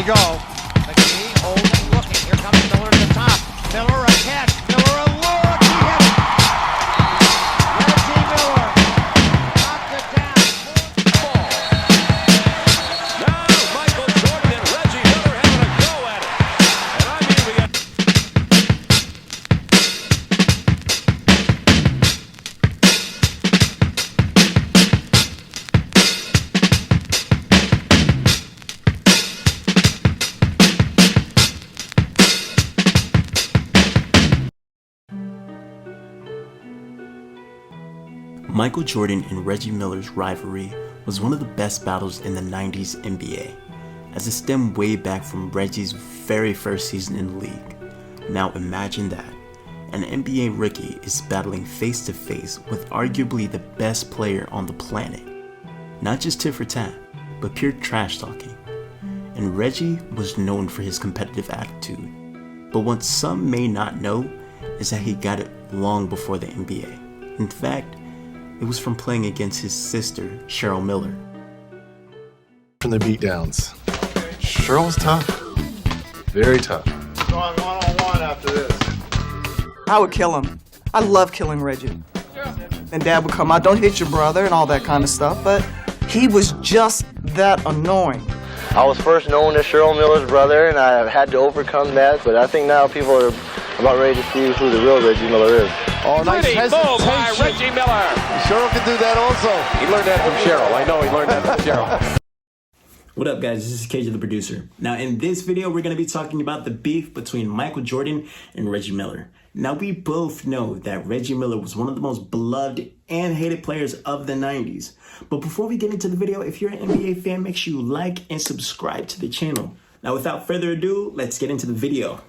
go. McGee holding, looking. Here comes Miller to the top. Miller a catch. Miller a look. He hit it. Reggie Miller knocked it down. Ball. Now Michael Jordan and Reggie Miller having a go at it. And I mean, we got Michael Jordan and Reggie Miller's rivalry was one of the best battles in the 90s NBA, as it stemmed way back from Reggie's very first season in the league. Now imagine that, an NBA rookie is battling face to face with arguably the best player on the planet. Not just tit for tat, but pure trash talking. And Reggie was known for his competitive attitude, but what some may not know is that he got it long before the NBA. In fact, it was from playing against his sister, Cheryl Miller. From the beatdowns. Cheryl was tough. Very tough. Going one-on-one after this. I would kill him. I love killing Reggie. And Dad would come out, don't hit your brother and all that kind of stuff, but he was just that annoying. I was first known as Cheryl Miller's brother, and I had to overcome that, but I think now people are about ready to see who the real Reggie Miller is. Oh, nice move by Reggie Miller. Cheryl can do that also. He learned that from Cheryl. I know he learned that from Cheryl. What up guys, this is KJ the producer. Now in this video we're going to be talking about the beef between Michael Jordan and Reggie Miller. Now we both know that Reggie Miller was one of the most beloved and hated players of the 90s. But before we get into the video, if you're an NBA fan, make sure you like and subscribe to the channel. Now without further ado, let's get into the video.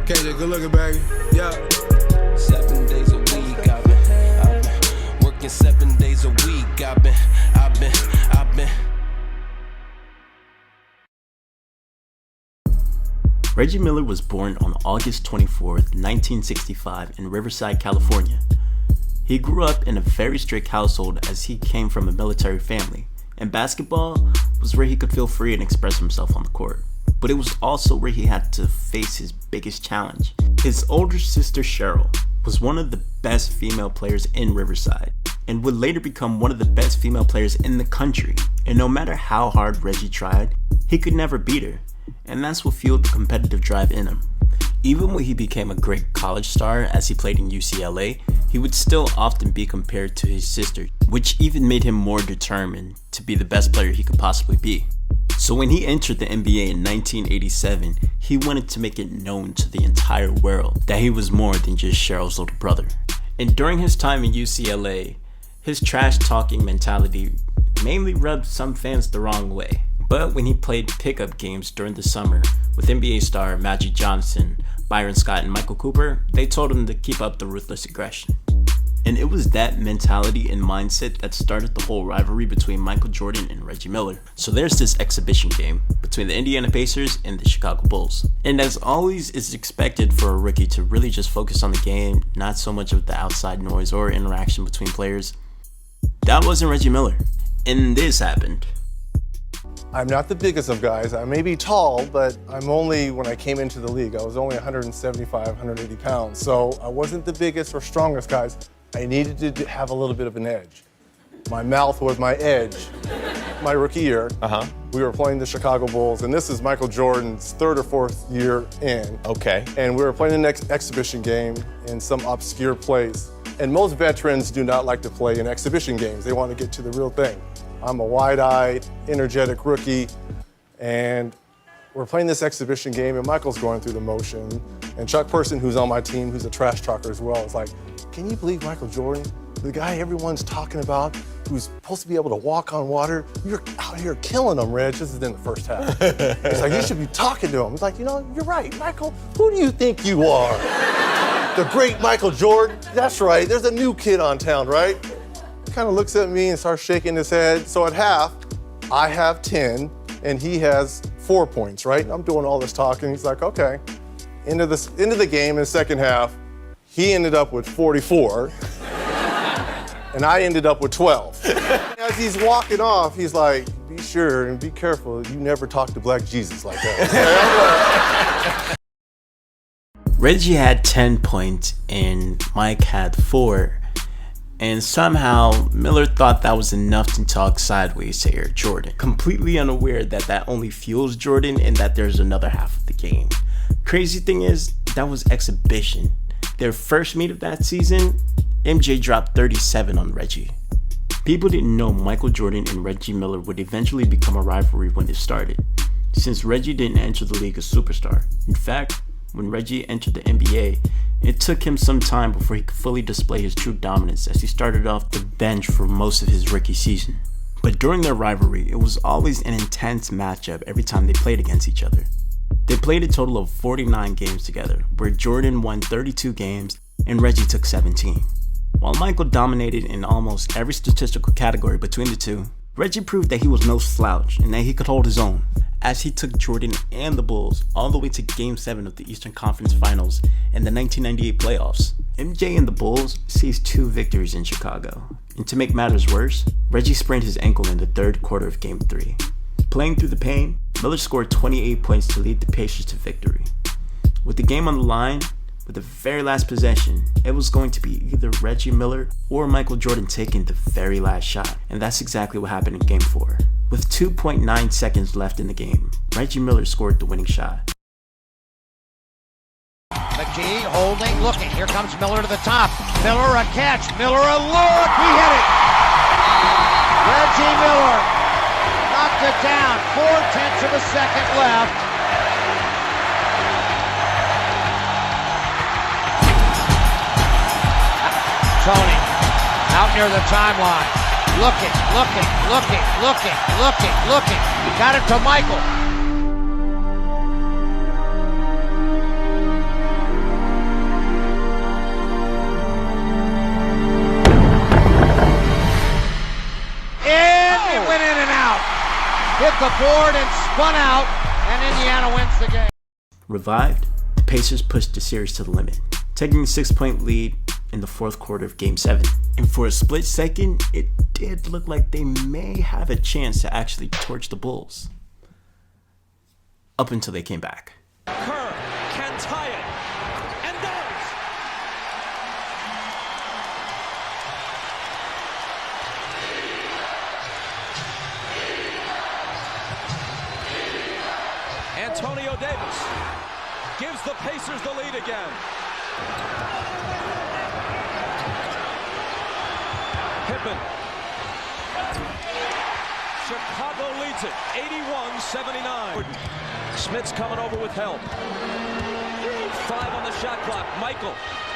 KJ, good looking, baby. Yeah. 7 days a week, I've been working 7 days a week. I've been. Reggie Miller was born on August 24th, 1965 in Riverside, California. He grew up in a very strict household as he came from a military family, and basketball was where he could feel free and express himself on the court. But it was also where he had to face his biggest challenge. His older sister Cheryl was one of the best female players in Riverside and would later become one of the best female players in the country. And no matter how hard Reggie tried, he could never beat her. And that's what fueled the competitive drive in him. Even when he became a great college star as he played in UCLA, he would still often be compared to his sister, which even made him more determined to be the best player he could possibly be. So when he entered the NBA in 1987, he wanted to make it known to the entire world that he was more than just Cheryl's little brother. And during his time in UCLA, his trash-talking mentality mainly rubbed some fans the wrong way. But when he played pickup games during the summer with NBA star Magic Johnson, Byron Scott, and Michael Cooper, they told him to keep up the ruthless aggression. And it was that mentality and mindset that started the whole rivalry between Michael Jordan and Reggie Miller. So there's this exhibition game between the Indiana Pacers and the Chicago Bulls. And as always, it's expected for a rookie to really just focus on the game, not so much of the outside noise or interaction between players. That wasn't Reggie Miller. And this happened. I'm not the biggest of guys. I may be tall, but when I came into the league, I was only 175, 180 pounds. So I wasn't the biggest or strongest guys. I needed to have a little bit of an edge. My mouth was my edge. My rookie year, we were playing the Chicago Bulls, and this is Michael Jordan's third or fourth year in. Okay. And we were playing the next exhibition game in some obscure place. And most veterans do not like to play in exhibition games. They want to get to the real thing. I'm a wide-eyed, energetic rookie, and we're playing this exhibition game, and Michael's going through the motion. And Chuck Person, who's on my team, who's a trash talker as well, is like, can you believe Michael Jordan, the guy everyone's talking about, who's supposed to be able to walk on water, you're out here killing him, Reg. This is in the first half. It's like, you should be talking to him. It's like, you know, you're right, Michael. Who do you think you are? The great Michael Jordan? That's right, there's a new kid on town, right? He kind of looks at me and starts shaking his head. So at half, I have 10, and he has 4 points, right? I'm doing all this talking. He's like, okay. Into the game in the second half, he ended up with 44, and I ended up with 12. I As he's walking off, he's like, be sure and be careful. You never talk to Black Jesus like that. Reggie had 10 points and Mike had 4. And somehow Miller thought that was enough to talk sideways to Air Jordan, completely unaware that that only fuels Jordan and that there's another half of the game. Crazy thing is, that was exhibition. Their first meet of that season, MJ dropped 37 on Reggie. People didn't know Michael Jordan and Reggie Miller would eventually become a rivalry when it started, since Reggie didn't enter the league a superstar. In fact, when Reggie entered the NBA, it took him some time before he could fully display his true dominance, as he started off the bench for most of his rookie season. But during their rivalry, it was always an intense matchup every time they played against each other. They played a total of 49 games together, where Jordan won 32 games and Reggie took 17. While Michael dominated in almost every statistical category between the two, Reggie proved that he was no slouch and that he could hold his own, as he took Jordan and the Bulls all the way to Game 7 of the Eastern Conference Finals in the 1998 playoffs. MJ and the Bulls seized 2 victories in Chicago, and to make matters worse, Reggie sprained his ankle in the third quarter of Game 3. Playing through the pain, Miller scored 28 points to lead the Pacers to victory. With the game on the line, with the very last possession, it was going to be either Reggie Miller or Michael Jordan taking the very last shot, and that's exactly what happened in Game 4. With 2.9 seconds left in the game, Reggie Miller scored the winning shot. McGee holding, looking. Here comes Miller to the top. Miller a catch. Miller a look. He hit it. Reggie Miller knocked it down. 4/10 of a second left. Tony out near the timeline. Looking. Got it to Michael. And it went in and out. Hit the board and spun out, and Indiana wins the game. Revived, the Pacers pushed the series to the limit, taking a 6-point lead in the fourth quarter of Game 7. And for a split second, it did look like they may have a chance to actually torch the Bulls. Up until they came back. Kerr can tie it, and does. Antonio Davis gives the Pacers the lead again. Pippen. Chicago leads it, 81-79. Smith's coming over with help. 5 on the shot clock. Michael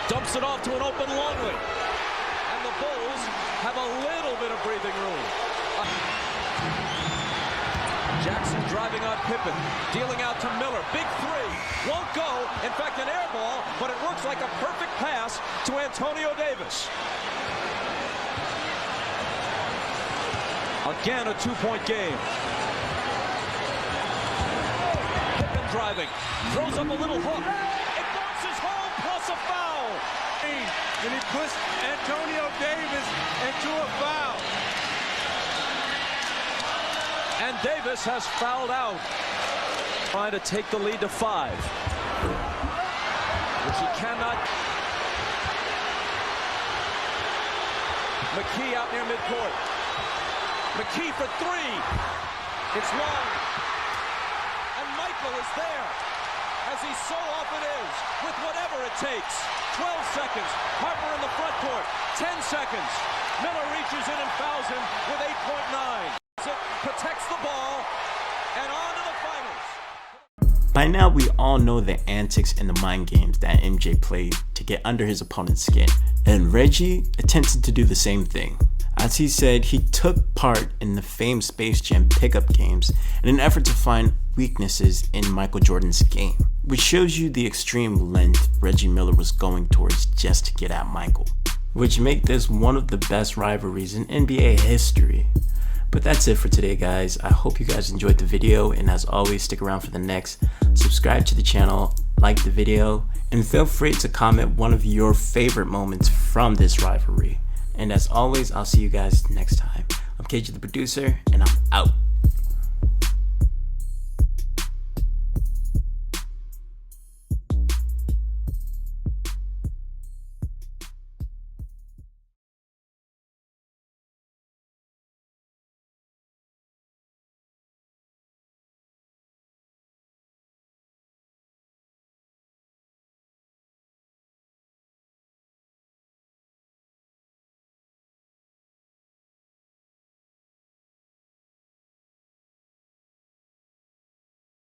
dumps it off to an open Longley. And the Bulls have a little bit of breathing room. Jackson driving on Pippen, dealing out to Miller. Big 3, won't go. In fact, an air ball, but it looks like a perfect pass to Antonio Davis. Again, a 2-point game. Pippen driving, throws up a little hook. It bounces home, plus a foul. And he pushed Antonio Davis into a foul. And Davis has fouled out. Trying to take the lead to 5. Which he cannot. McKee out near midcourt. McKee for 3. It's long. And Michael is there, as he so often is, with whatever it takes. 12 seconds. Harper in the front court. 10 seconds. Miller reaches in and fouls him with 8.9. Protects the ball, and on to the finals. By now, we all know the antics and the mind games that MJ played to get under his opponent's skin, and Reggie attempted to do the same thing. As he said, he took part in the famed Space Jam pickup games in an effort to find weaknesses in Michael Jordan's game, which shows you the extreme length Reggie Miller was going towards just to get at Michael, which make this one of the best rivalries in NBA history. But that's it for today, guys. I hope you guys enjoyed the video, and as always, stick around for the next. Subscribe to the channel, like the video, and feel free to comment one of your favorite moments from this rivalry. And as always, I'll see you guys next time. I'm KJ the producer, and I'll